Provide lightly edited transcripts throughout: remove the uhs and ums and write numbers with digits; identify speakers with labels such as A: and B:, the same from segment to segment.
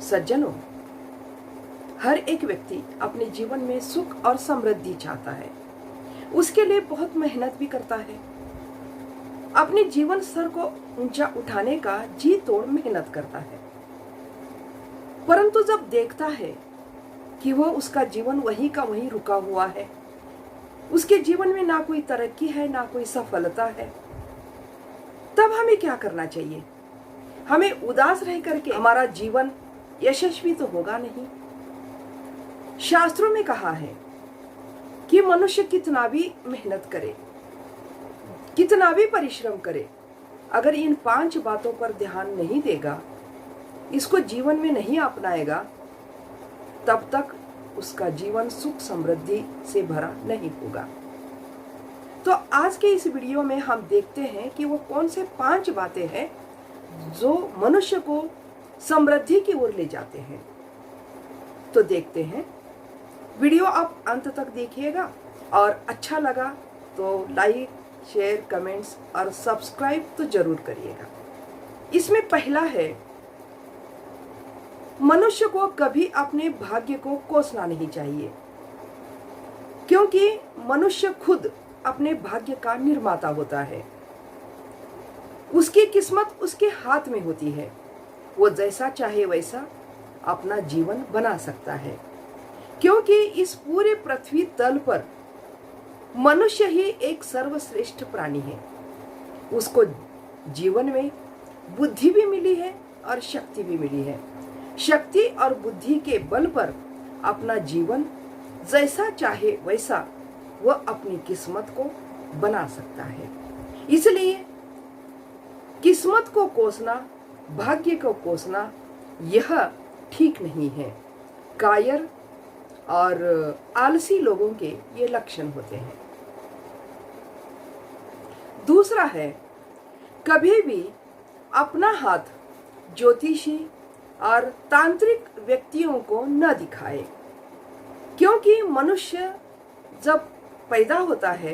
A: सज्जनों, हर एक व्यक्ति अपने जीवन में सुख और समृद्धि चाहता है। उसके लिए बहुत मेहनत भी करता है। अपने जीवन स्तर को ऊंचा उठाने का जी तोड़ मेहनत करता है। परंतु जब देखता है कि वो उसका जीवन वहीं का वहीं रुका हुआ है, उसके जीवन में ना कोई तरक्की है, ना कोई सफलता है, तब हमें क्या करना चाहिए? हमें उदास रह करके हमारा जीवन यशस्वी तो होगा नहीं। शास्त्रों में कहा है कि मनुष्य कितना भी मेहनत करे, कितना भी परिश्रम करे, अगर इन 5 बातों पर ध्यान नहीं देगा, इसको जीवन में नहीं अपनाएगा, तब तक उसका जीवन सुख समृद्धि से भरा नहीं होगा। तो आज के इस वीडियो में हम देखते हैं कि वो कौन से 5 बातें हैं जो मनुष्य को समृद्धि की ओर ले जाते हैं। तो देखते हैं, वीडियो आप अंत तक देखिएगा और अच्छा लगा तो लाइक, शेयर, कमेंट्स और सब्सक्राइब तो जरूर करिएगा। इसमें पहला है, मनुष्य को कभी अपने भाग्य को कोसना नहीं चाहिए, क्योंकि मनुष्य खुद अपने भाग्य का निर्माता होता है। उसकी किस्मत उसके हाथ में होती है। वो जैसा चाहे वैसा अपना जीवन बना सकता है, क्योंकि इस पूरे पृथ्वी तल पर मनुष्य ही एक सर्वश्रेष्ठ प्राणी है। उसको जीवन में बुद्धि भी मिली है और शक्ति भी मिली है। शक्ति और बुद्धि के बल पर अपना जीवन जैसा चाहे वैसा वह अपनी किस्मत को बना सकता है। इसलिए किस्मत को कोसना, भाग्य को कोसना, यह ठीक नहीं है। कायर और आलसी लोगों के ये लक्षण होते हैं। दूसरा है, कभी भी अपना हाथ ज्योतिषी और तांत्रिक व्यक्तियों को न दिखाए, क्योंकि मनुष्य जब पैदा होता है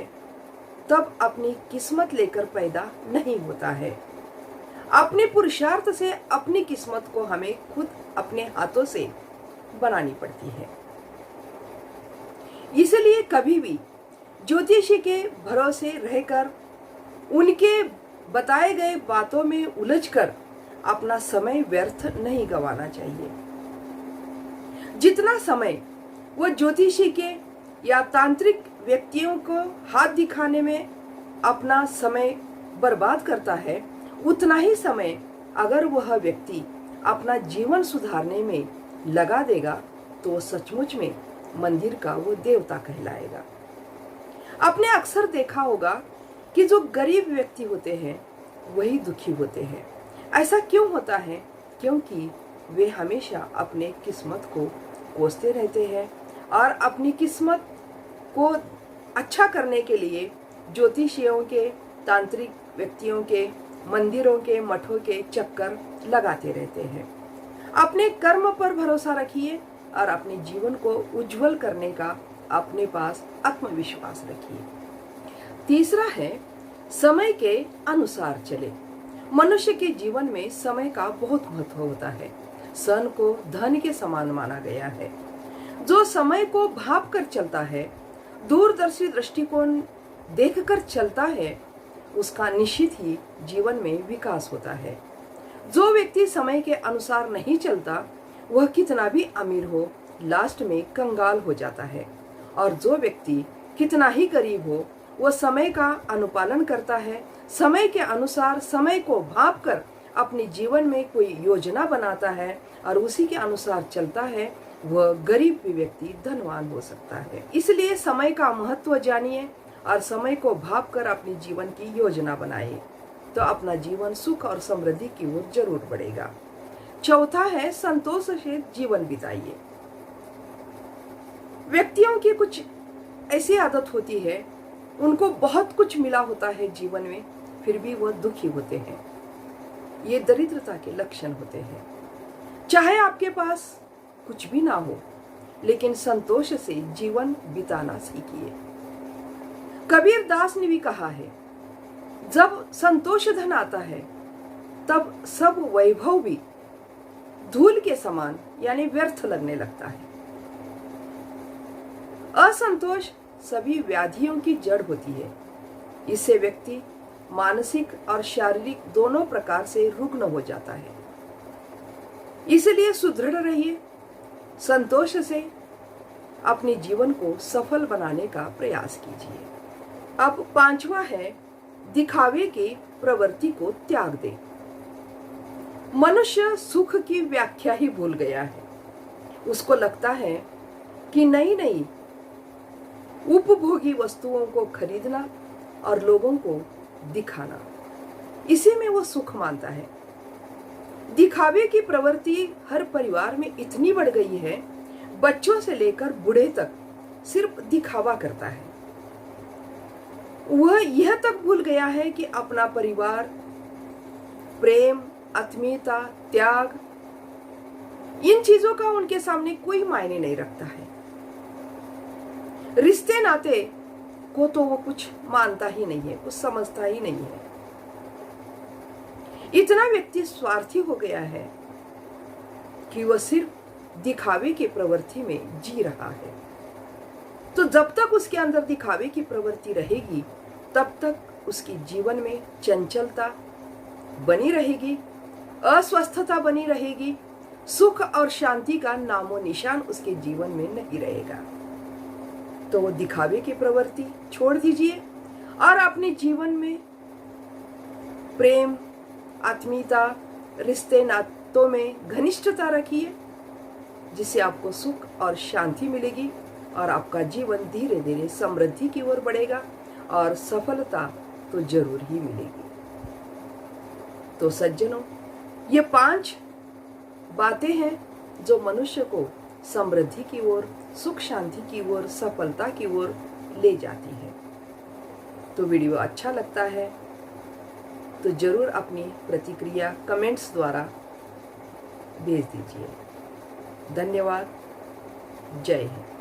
A: तब अपनी किस्मत लेकर पैदा नहीं होता है। अपने पुरुषार्थ से अपनी किस्मत को हमें खुद अपने हाथों से बनानी पड़ती है। इसलिए कभी भी ज्योतिषी के भरोसे रहकर उनके बताए गए बातों में उलझकर अपना समय व्यर्थ नहीं गंवाना चाहिए। जितना समय वो ज्योतिषी के या तांत्रिक व्यक्तियों को हाथ दिखाने में अपना समय बर्बाद करता है, उतना ही समय अगर वह व्यक्ति अपना जीवन सुधारने में लगा देगा तो सचमुच में मंदिर का वो देवता कहलाएगा। आपने अक्सर देखा होगा कि जो गरीब व्यक्ति होते हैं वही दुखी होते हैं। ऐसा क्यों होता है? क्योंकि वे हमेशा अपने किस्मत को कोसते रहते हैं और अपनी किस्मत को अच्छा करने के लिए ज्योतिषियों के, तांत्रिक व्यक्तियों के, मंदिरों के, मठों के चक्कर लगाते रहते हैं। अपने कर्म पर भरोसा रखिए और अपने जीवन को उज्जवल करने का अपने पास आत्मविश्वास रखिए। तीसरा है, समय के अनुसार चले। मनुष्य के जीवन में समय का बहुत महत्व होता है। सन को धन के समान माना गया है। जो समय को भाप कर चलता है, दूरदर्शी दृष्टिकोण देखकर चलता है, उसका निश्चित ही जीवन में विकास होता है। जो व्यक्ति समय के अनुसार नहीं चलता, वह कितना भी अमीर हो, लास्ट में कंगाल हो जाता है। और जो व्यक्ति कितना ही गरीब हो, वह समय का अनुपालन करता है, समय के अनुसार समय को भाप कर अपने जीवन में कोई योजना बनाता है और उसी के अनुसार चलता है, वह गरीब भी व्यक्ति धनवान हो सकता है। इसलिए समय का महत्व जानिए और समय को भाप कर अपने जीवन की योजना बनाइए, तो अपना जीवन सुख और समृद्धि की ओर जरूर बढ़ेगा। चौथा है, संतोष से जीवन बिताइए। व्यक्तियों की कुछ ऐसी आदत होती है, उनको बहुत कुछ मिला होता है जीवन में, फिर भी वह दुखी होते हैं। ये दरिद्रता के लक्षण होते हैं। चाहे आपके पास कुछ भी ना हो, लेकिन संतोष से जीवन बिताना सीखिए। कबीर दास ने भी कहा है, जब संतोष धन आता है तब सब वैभव भी धूल के समान यानी व्यर्थ लगने लगता है। असंतोष सभी व्याधियों की जड़ होती है। इससे व्यक्ति मानसिक और शारीरिक दोनों प्रकार से रुग्ण हो जाता है। इसलिए सुदृढ़ रहिए, संतोष से अपने जीवन को सफल बनाने का प्रयास कीजिए। अब पांचवा है, दिखावे की प्रवृत्ति को त्याग दे। मनुष्य सुख की व्याख्या ही भूल गया है। उसको लगता है कि नई नई उपभोगी वस्तुओं को खरीदना और लोगों को दिखाना, इसी में वो सुख मानता है। दिखावे की प्रवृत्ति हर परिवार में इतनी बढ़ गई है, बच्चों से लेकर बूढ़े तक सिर्फ दिखावा करता है। वह यह तक भूल गया है कि अपना परिवार, प्रेम, आत्मीयता, त्याग, इन चीजों का उनके सामने कोई मायने नहीं रखता है। रिश्ते नाते को तो वो कुछ मानता ही नहीं है, कुछ समझता ही नहीं है। इतना व्यक्ति स्वार्थी हो गया है कि वह सिर्फ दिखावे की प्रवृत्ति में जी रहा है। तो जब तक उसके अंदर दिखावे की प्रवृत्ति रहेगी, तब तक उसकी जीवन में चंचलता बनी रहेगी, अस्वस्थता बनी रहेगी, सुख और शांति का नामो निशान उसके जीवन में नहीं रहेगा। तो वो दिखावे की प्रवृत्ति छोड़ दीजिए और अपने जीवन में प्रेम, आत्मीयता, रिश्ते नातों में घनिष्ठता रखिए, जिससे आपको सुख और शांति मिलेगी और आपका जीवन धीरे धीरे समृद्धि की ओर बढ़ेगा और सफलता तो जरूर ही मिलेगी। तो सज्जनों, ये 5 बातें हैं जो मनुष्य को समृद्धि की ओर, सुख शांति की ओर, सफलता की ओर ले जाती है। तो वीडियो अच्छा लगता है तो जरूर अपनी प्रतिक्रिया कमेंट्स द्वारा भेज दीजिए। धन्यवाद। जय हिंद।